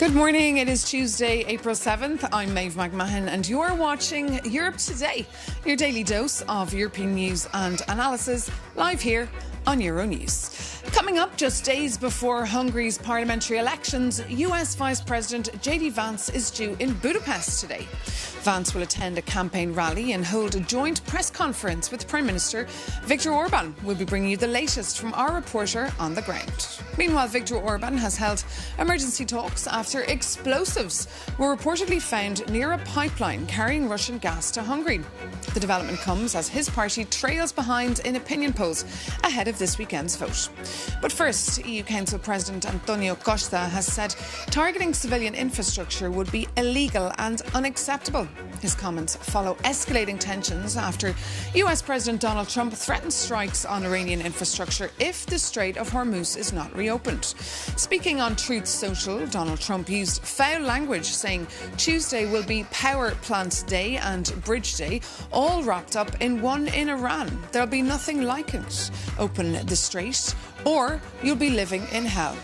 Good morning. It is Tuesday, April 7th. I'm Maeve McMahon and you're watching Europe Today, your daily dose of European news and analysis, live here on Euronews. Coming up just days before Hungary's parliamentary elections, US Vice President JD Vance is due in Budapest today. Vance will attend a campaign rally and hold a joint press conference with Prime Minister Viktor Orban. We'll be bringing you the latest from our reporter on the ground. Meanwhile, Viktor Orban has held emergency talks after explosives were reportedly found near a pipeline carrying Russian gas to Hungary. The development comes as his party trails behind in opinion polls ahead of this weekend's vote. But first, EU Council President Antonio Costa has said targeting civilian infrastructure would be illegal and unacceptable. His comments follow escalating tensions after US President Donald Trump threatened strikes on Iranian infrastructure if the Strait of Hormuz is not reopened. Speaking on Truth Social, Donald Trump used foul language, saying Tuesday will be Power Plant Day and Bridge Day, all wrapped up in one in Iran. There'll be nothing like it. Open the strait or you'll be living in hell.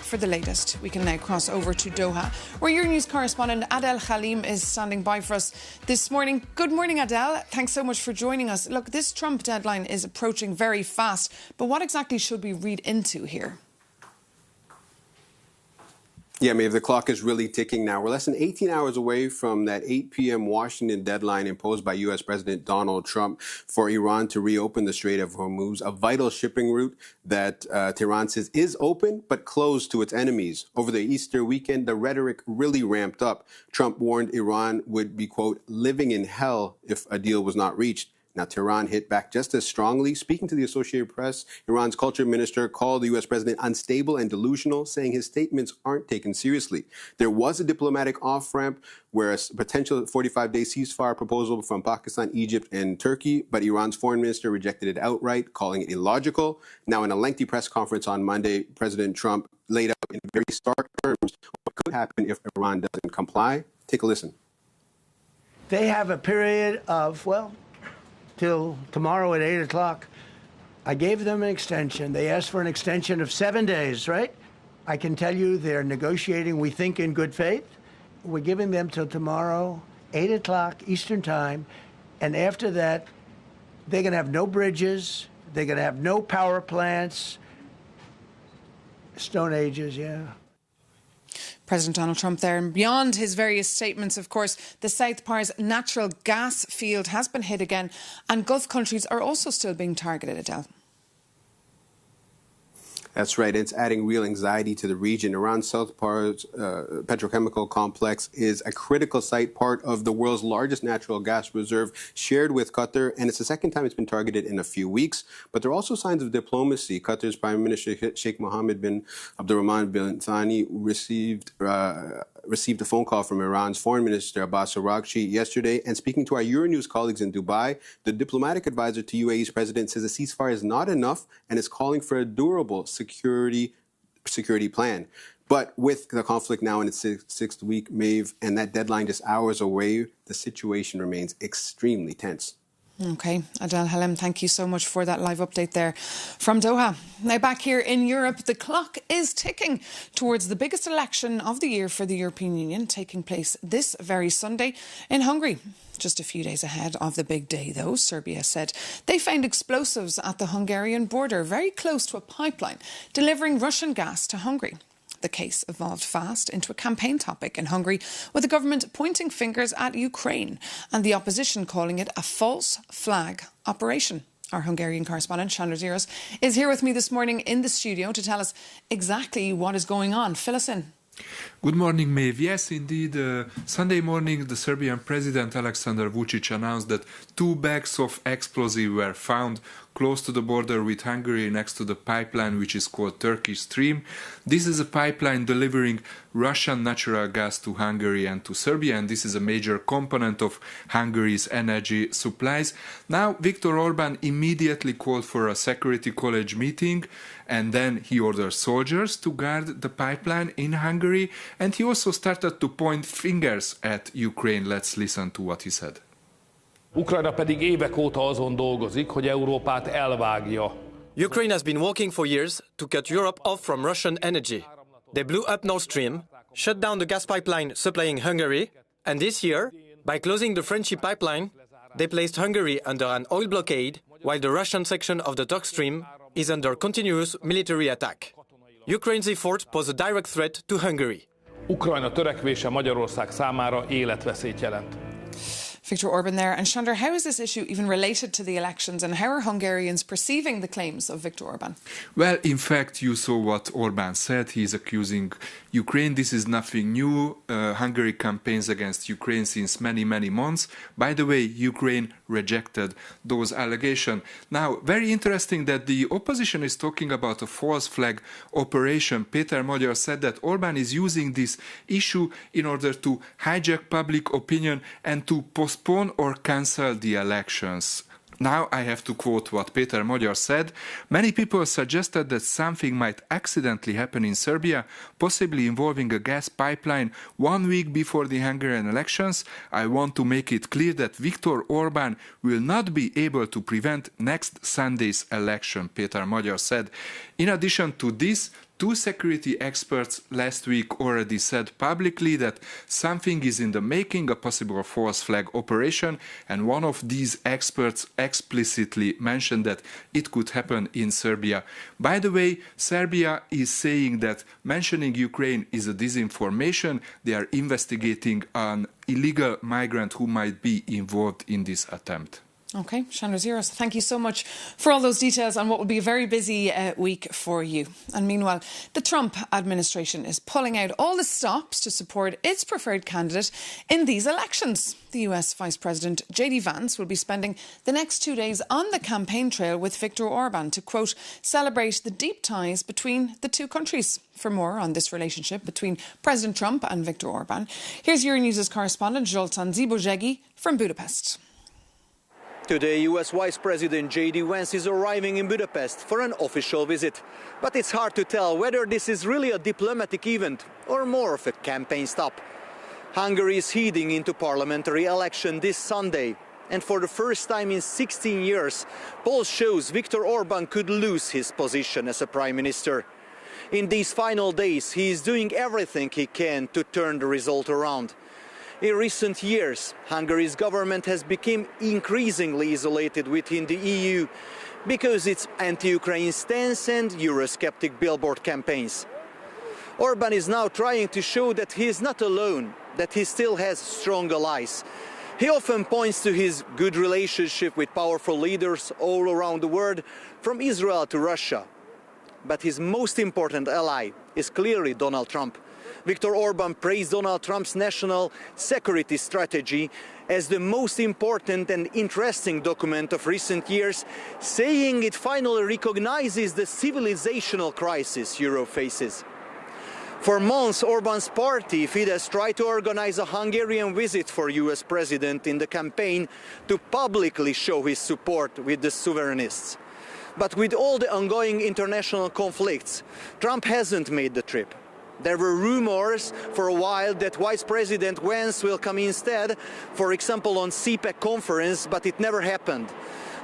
For the latest, we can now cross over to Doha, where your news correspondent Adel Khalim is standing by for us this morning. Good morning, Adel. Thanks so much for joining us. Look, this Trump deadline is approaching very fast, but what exactly should we read into here? Yeah, Maeve, the clock is really ticking now. We're less than 18 hours away from that 8 p.m. Washington deadline imposed by U.S. President Donald Trump for Iran to reopen the Strait of Hormuz, a vital shipping route that Tehran says is open but closed to its enemies. Over the Easter weekend, the rhetoric really ramped up. Trump warned Iran would be, quote, living in hell if a deal was not reached. Now, Tehran hit back just as strongly. Speaking to the Associated Press, Iran's culture minister called the U.S. president unstable and delusional, saying his statements aren't taken seriously. There was a diplomatic off-ramp where a potential 45-day ceasefire proposal from Pakistan, Egypt, and Turkey, but Iran's foreign minister rejected it outright, calling it illogical. Now, in a lengthy press conference on Monday, President Trump laid out in very stark terms what could happen if Iran doesn't comply. Take a listen. They have a period of, till tomorrow at 8 o'clock. I gave them an extension. They asked for an extension of 7 days, right? I can tell you they're negotiating, we think, in good faith. We're giving them till tomorrow, 8 o'clock Eastern time. And after that, they're going to have no bridges. They're going to have no power plants. Stone Ages, yeah. President Donald Trump there. And beyond his various statements, of course, the South Par's natural gas field has been hit again, and Gulf countries are also still being targeted, Adele. That's right. It's adding real anxiety to the region. Iran's South Par's petrochemical complex is a critical site, part of the world's largest natural gas reserve, shared with Qatar, and it's the second time it's been targeted in a few weeks. But there are also signs of diplomacy. Qatar's Prime Minister Sheikh Mohammed bin Abdulrahman bin Thani received a phone call from Iran's Foreign Minister Abbas Araghchi yesterday. And speaking to our Euronews colleagues in Dubai, the diplomatic advisor to UAE's president says a ceasefire is not enough and is calling for a durable security plan. But with the conflict now in its sixth week, Maeve, and that deadline just hours away, the situation remains extremely tense. OK, Adel Khalim, thank you so much for that live update there from Doha. Now back here in Europe, the clock is ticking towards the biggest election of the year for the European Union, taking place this very Sunday in Hungary. Just a few days ahead of the big day, though, Serbia said they found explosives at the Hungarian border, very close to a pipeline, delivering Russian gas to Hungary. The case evolved fast into a campaign topic in Hungary, with the government pointing fingers at Ukraine and the opposition calling it a false flag operation. Our Hungarian correspondent, Chandra Ziros, is here with me this morning in the studio to tell us exactly what is going on. Fill us in. Good morning, Maeve. Yes, indeed. Sunday morning, the Serbian President Alexander Vučić announced that 2 bags of explosives were found close to the border with Hungary next to the pipeline which is called Turkish Stream. This is a pipeline delivering Russian natural gas to Hungary and to Serbia, and this is a major component of Hungary's energy supplies. Now, Viktor Orban immediately called for a Security College meeting, and then he ordered soldiers to guard the pipeline in Hungary, and he also started to point fingers at Ukraine. Let's listen to what he said. Ukrajna pedig évek óta azon dolgozik, hogy Európát elvágja. Ukraine has been working for years to cut Europe off from Russian energy. They blew up Nord Stream, shut down the gas pipeline supplying Hungary, and this year, by closing the Frenchy pipeline, they placed Hungary under an oil blockade, while the Russian section of the Turk Stream is under continuous military attack. Ukraine's effort pose a direct threat to Hungary. Ukrajna törekvése Magyarország számára életveszélyt jelent. Viktor Orban there. And Chandra, how is this issue even related to the elections, and how are Hungarians perceiving the claims of Viktor Orban? Well, in fact, you saw what Orban said. He's accusing Ukraine. This is nothing new. Hungary campaigns against Ukraine since many, many months. By the way, Ukraine rejected those allegations. Now, very interesting that the opposition is talking about a false flag operation. Péter Magyar said that Orban is using this issue in order to hijack public opinion and to postpone or cancel the elections. Now I have to quote what Péter Magyar said. Many people suggested that something might accidentally happen in Serbia, possibly involving a gas pipeline 1 week before the Hungarian elections. I want to make it clear that Viktor Orban will not be able to prevent next Sunday's election, Péter Magyar said. In addition to this, 2 security experts last week already said publicly that something is in the making, a possible false flag operation, and one of these experts explicitly mentioned that it could happen in Serbia. By the way, Serbia is saying that mentioning Ukraine is a disinformation. They are investigating an illegal migrant who might be involved in this attempt. Okay, Chandra Zeros, thank you so much for all those details on what will be a very busy week for you. And meanwhile, the Trump administration is pulling out all the stops to support its preferred candidate in these elections. The US Vice President J.D. Vance will be spending the next 2 days on the campaign trail with Viktor Orban to, quote, celebrate the deep ties between the two countries. For more on this relationship between President Trump and Viktor Orban, here's Euronews' correspondent Zoltán Zibozsegi from Budapest. Today, US Vice President J.D. Vance is arriving in Budapest for an official visit. But it's hard to tell whether this is really a diplomatic event or more of a campaign stop. Hungary is heading into parliamentary election this Sunday. And for the first time in 16 years, polls shows Viktor Orban could lose his position as a prime minister. In these final days, he is doing everything he can to turn the result around. In recent years, Hungary's government has become increasingly isolated within the EU because its anti-Ukraine stance and Eurosceptic billboard campaigns. Orban is now trying to show that he is not alone, that he still has strong allies. He often points to his good relationship with powerful leaders all around the world, from Israel to Russia. But his most important ally is clearly Donald Trump. Viktor Orban praised Donald Trump's national security strategy as the most important and interesting document of recent years, saying it finally recognizes the civilizational crisis Europe faces. For months, Orban's party, Fidesz, tried to organize a Hungarian visit for US president in the campaign to publicly show his support with the sovereignists. But with all the ongoing international conflicts, Trump hasn't made the trip. There were rumors for a while that Vice President Vance will come instead, for example on CPEC conference, but it never happened.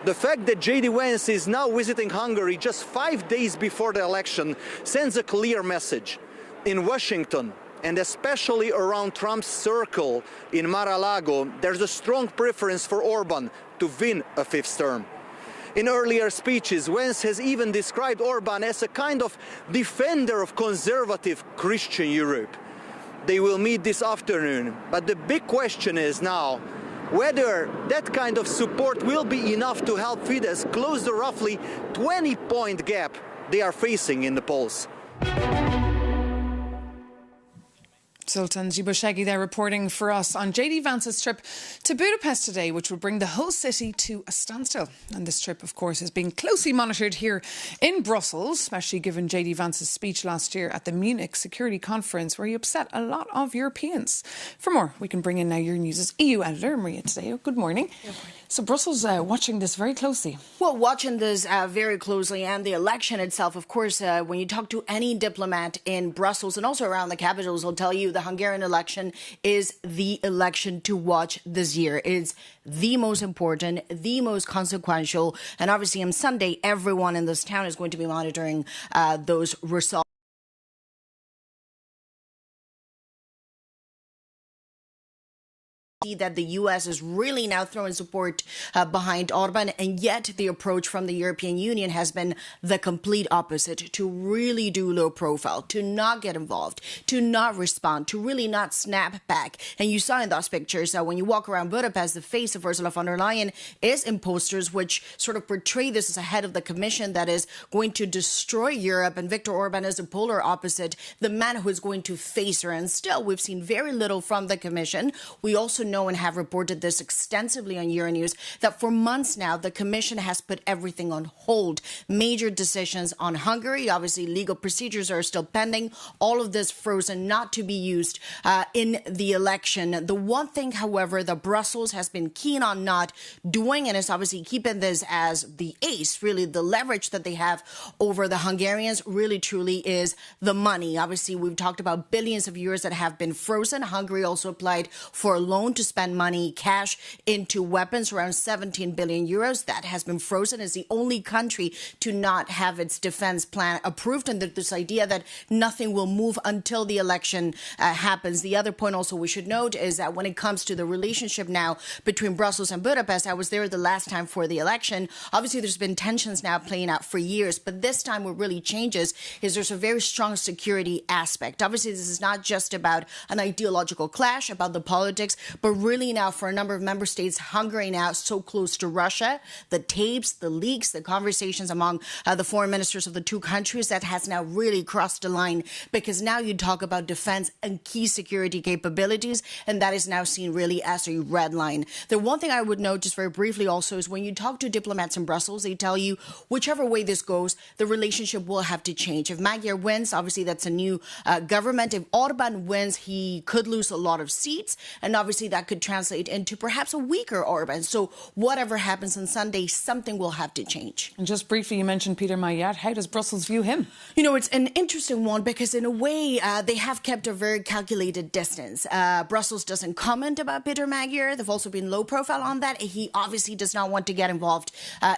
The fact that J.D. Vance is now visiting Hungary just 5 days before the election sends a clear message. In Washington, and especially around Trump's circle in Mar-a-Lago, there's a strong preference for Orban to win a 5th term. In earlier speeches, Vance has even described Orban as a kind of defender of conservative Christian Europe. They will meet this afternoon, but the big question is now whether that kind of support will be enough to help Fidesz close the roughly 20-point gap they are facing in the polls. Zoltán Zibozsegi there reporting for us on J.D. Vance's trip to Budapest today, which will bring the whole city to a standstill. And this trip, of course, is being closely monitored here in Brussels, especially given J.D. Vance's speech last year at the Munich Security Conference, where he upset a lot of Europeans. For more, we can bring in now Euronews' EU editor, Maria Tadeo. Good morning. Good morning. So Brussels watching this very closely. Well, watching this very closely, and the election itself, of course, when you talk to any diplomat in Brussels and also around the capitals, will tell you the Hungarian election is the election to watch this year. It's the most important, the most consequential, and obviously on Sunday, everyone in this town is going to be monitoring those results. see that the U.S. is really now throwing support behind Orban, and yet the approach from the European Union has been the complete opposite, to really do low profile, to not get involved, to not respond, to really not snap back. And you saw in those pictures that when you walk around Budapest, the face of Ursula von der Leyen is in posters which sort of portray this as a head of the Commission that is going to destroy Europe, and Viktor Orban is the polar opposite, the man who is going to face her. And still, we've seen very little from the Commission. We also know and have reported this extensively on Euronews that for months now, the Commission has put everything on hold. Major decisions on Hungary, obviously legal procedures are still pending, all of this frozen, not to be used in the election. The one thing, however, that Brussels has been keen on not doing, and is obviously keeping this as the ace, really the leverage that they have over the Hungarians, really truly is the money. Obviously, we've talked about billions of euros that have been frozen. Hungary also applied for a loan to spend money, cash, into weapons, around 17 billion euros. That has been frozen. It's the only country to not have its defense plan approved, and this idea that nothing will move until the election happens. The other point also we should note is that when it comes to the relationship now between Brussels and Budapest, I was there the last time for the election. Obviously, there's been tensions now playing out for years, but this time what really changes is there's a very strong security aspect. Obviously, this is not just about an ideological clash, about the politics, but really now for a number of member states, Hungary now so close to Russia, the tapes, the leaks, the conversations among the foreign ministers of the two countries, that has now really crossed the line, because now you talk about defense and key security capabilities, and that is now seen really as a red line. The one thing I would note just very briefly also is when you talk to diplomats in Brussels, they tell you whichever way this goes, the relationship will have to change. If Magyar wins, obviously that's a new government. If Orban wins, he could lose a lot of seats, and obviously that could translate into perhaps a weaker Orban. So whatever happens on Sunday, something will have to change. And just briefly, you mentioned Peter Magyar. How does Brussels view him? You know, it's an interesting one because in a way they have kept a very calculated distance. Brussels doesn't comment about Peter Magyar. They've also been low profile on that. He obviously does not want to get involved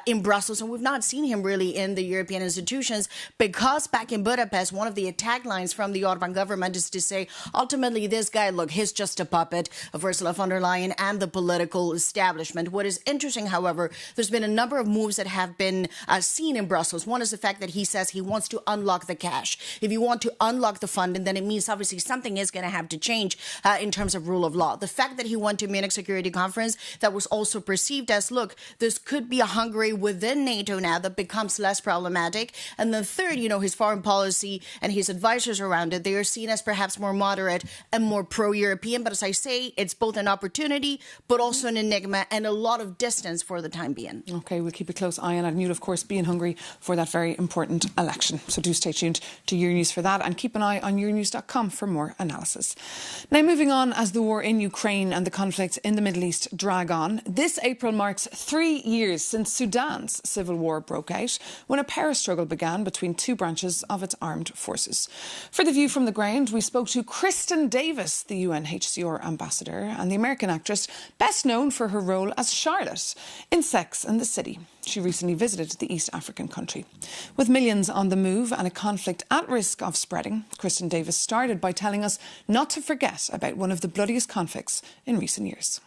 in Brussels, and we've not seen him really in the European institutions, because back in Budapest, one of the attack lines from the Orban government is to say, ultimately, this guy, look, he's just a puppet of Ursula von der Leyen and the political establishment. What is interesting, however, there's been a number of moves that have been seen in Brussels. One is the fact that he says he wants to unlock the cash. If you want to unlock the funding, then it means obviously something is going to have to change in terms of rule of law. The fact that he went to Munich Security Conference, that was also perceived as, look, this could be a Hungary within NATO now that becomes less problematic. And then third, you know, his foreign policy and his advisors around it, they are seen as perhaps more moderate and more pro-European. But as I say, it's both an opportunity, but also an enigma and a lot of distance for the time being. OK, we'll keep a close eye on it. And you'll, of course, be in Hungary for that very important election. So do stay tuned to Euronews for that, and keep an eye on euronews.com for more analysis. Now, moving on, as the war in Ukraine and the conflicts in the Middle East drag on, this April marks 3 years since Sudan's civil war broke out, when a power struggle began between two branches of its armed forces. For the view from the ground, we spoke to Kristen Davis, the UNHCR ambassador, and the American actress best known for her role as Charlotte in Sex and the City. She recently visited the East African country. With millions on the move and a conflict at risk of spreading, Kristen Davis started by telling us not to forget about one of the bloodiest conflicts in recent years.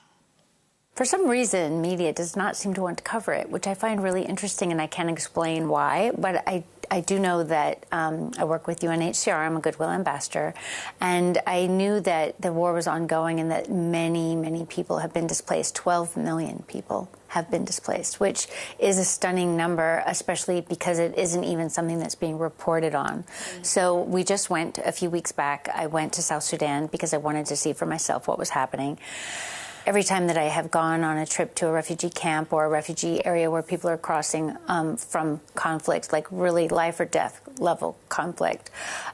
For some reason, media does not seem to want to cover it, which I find really interesting, and I can't explain why. But I do know that I work with UNHCR. I'm a Goodwill ambassador. And I knew that the war was ongoing and that many, many people have been displaced. 12 million people have been displaced, which is a stunning number, especially because it isn't even something that's being reported on. So we just went a few weeks back. I went to South Sudan because I wanted to see for myself what was happening. Every time that I have gone on a trip to a refugee camp or a refugee area where people are crossing from conflict, like really life or death level conflict,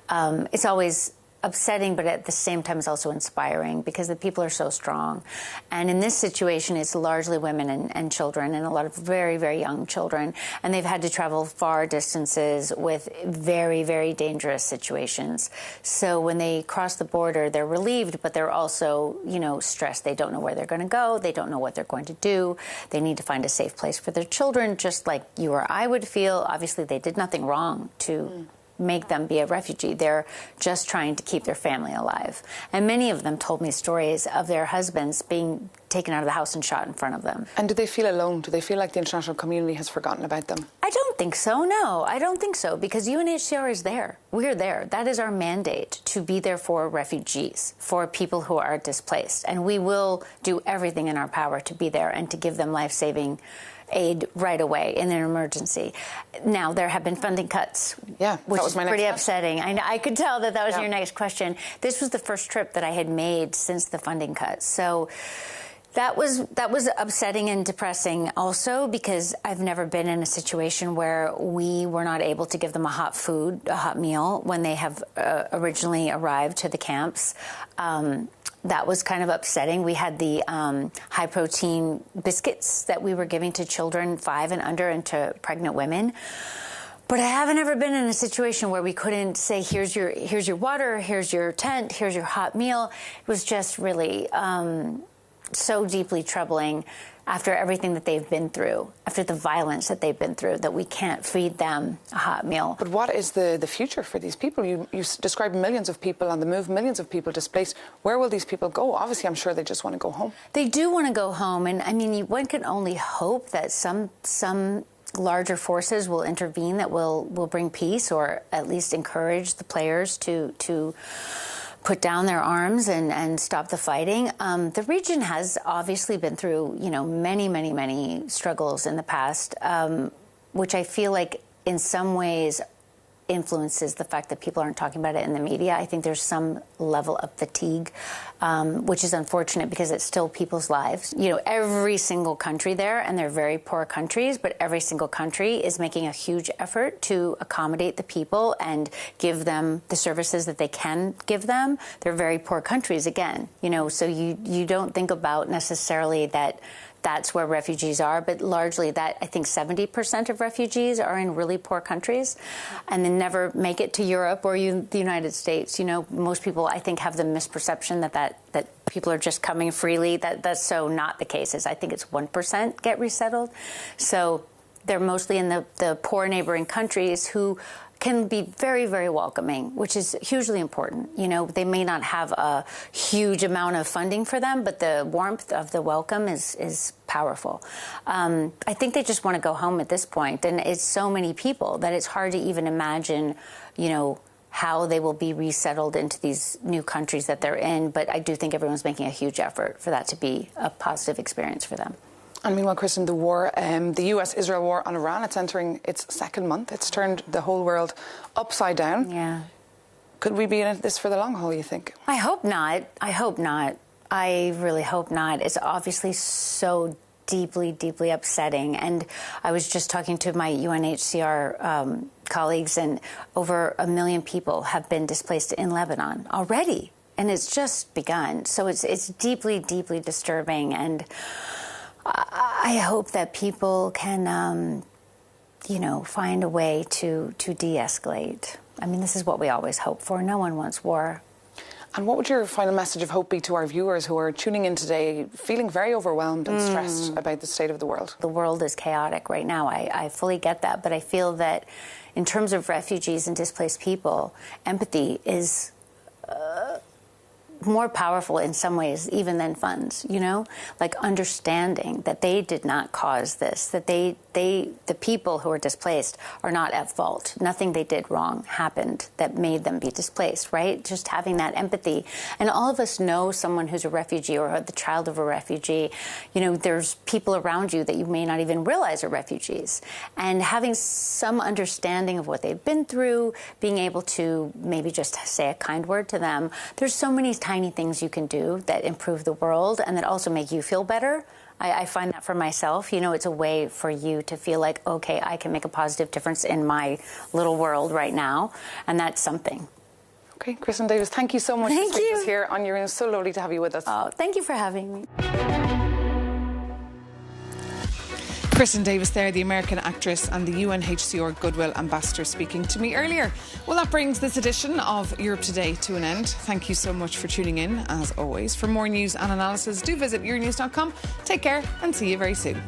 it's always upsetting, but at the same time it's also inspiring because the people are so strong. And in this situation, it's largely women and children, and a lot of very, very young children. And they've had to travel far distances with very, very dangerous situations. So when they cross the border, they're relieved, but they're also, you know, stressed. They don't know where they're going to go. They don't know what they're going to do. They need to find a safe place for their children, just like you or I would feel. Obviously, they did nothing wrong to make them be a refugee. They're just trying to keep their family alive. And many of them told me stories of their husbands being taken out of the house and shot in front of them. And do they feel alone? Do they feel like the international community has forgotten about them? I don't think so, no. I don't think so, because UNHCR is there. We're there. That is our mandate, to be there for refugees, for people who are displaced. And we will do everything in our power to be there and to give them life-saving aid right away in an emergency. Now, there have been funding cuts, which is pretty upsetting. I could tell that was your next question. This was the first trip that I had made since the funding cuts. So that was upsetting and depressing also, because I've never been in a situation where we were not able to give them a hot meal when they have originally arrived to the camps. That was kind of upsetting. We had the high-protein biscuits that we were giving to children 5 and under and to pregnant women. But I haven't ever been in a situation where we couldn't say, here's your water, here's your tent, here's your hot meal. It was just really so deeply troubling after everything that they've been through, after the violence that they've been through, that we can't feed them a hot meal. But what is the future for these people? You described millions of people on the move, millions of people displaced. Where will these people go? Obviously, I'm sure they just want to go home. They do want to go home. And I mean, one can only hope that some larger forces will intervene that will bring peace, or at least encourage the players to put down their arms and stop the fighting. The region has obviously been through, many struggles in the past, which I feel like in some ways influences the fact that people aren't talking about it in the media. I think there's some level of fatigue, which is unfortunate because it's still people's lives. Every single country there, and they're very poor countries, but every single country is making a huge effort to accommodate the people and give them the services that they can give them. They're very poor countries again, so you don't think about necessarily that that's where refugees are, but largely that, I think 70% of refugees are in really poor countries and then never make it to Europe or the United States. Most people, I think, have the misperception that people are just coming freely. That's so not the case. I think it's 1% get resettled. So they're mostly in the poor neighboring countries who can be very, very welcoming, which is hugely important. They may not have a huge amount of funding for them, but the warmth of the welcome is powerful. I think they just want to go home at this point, and it's so many people that it's hard to even imagine, how they will be resettled into these new countries that they're in. But I do think everyone's making a huge effort for that to be a positive experience for them. And meanwhile, Kristen, the war, the US-Israel war on Iran, it's entering its second month. It's turned the whole world upside down. Yeah. Could we be in this for the long haul, you think? I hope not. I really hope not. It's obviously so deeply, deeply upsetting. And I was just talking to my UNHCR colleagues, and over 1 million people have been displaced in Lebanon already. And it's just begun. So it's deeply, deeply disturbing. And I hope that people can, find a way to de-escalate. I mean, this is what we always hope for. No one wants war. And what would your final message of hope be to our viewers who are tuning in today, feeling very overwhelmed and stressed about the state of the world? The world is chaotic right now. I fully get that. But I feel that in terms of refugees and displaced people, empathy is more powerful in some ways even than funds, like understanding that they did not cause this, that the people who are displaced are not at fault. Nothing they did wrong happened that made them be displaced, right? Just having that empathy. And all of us know someone who's a refugee or the child of a refugee. There's people around you that you may not even realize are refugees. And having some understanding of what they've been through, being able to maybe just say a kind word to them. There's so many tiny things you can do that improve the world and that also make you feel better. I find that for myself, it's a way for you to feel like, okay, I can make a positive difference in my little world right now. And that's something. Okay, Kristen Davis, thank you so much for speaking to us here on Your Own. So lovely to have you with us. Oh, thank you for having me. Kristen Davis there, the American actress and the UNHCR Goodwill Ambassador, speaking to me earlier. Well, that brings this edition of Europe Today to an end. Thank you so much for tuning in, as always. For more news and analysis, do visit yournews.com. Take care and see you very soon.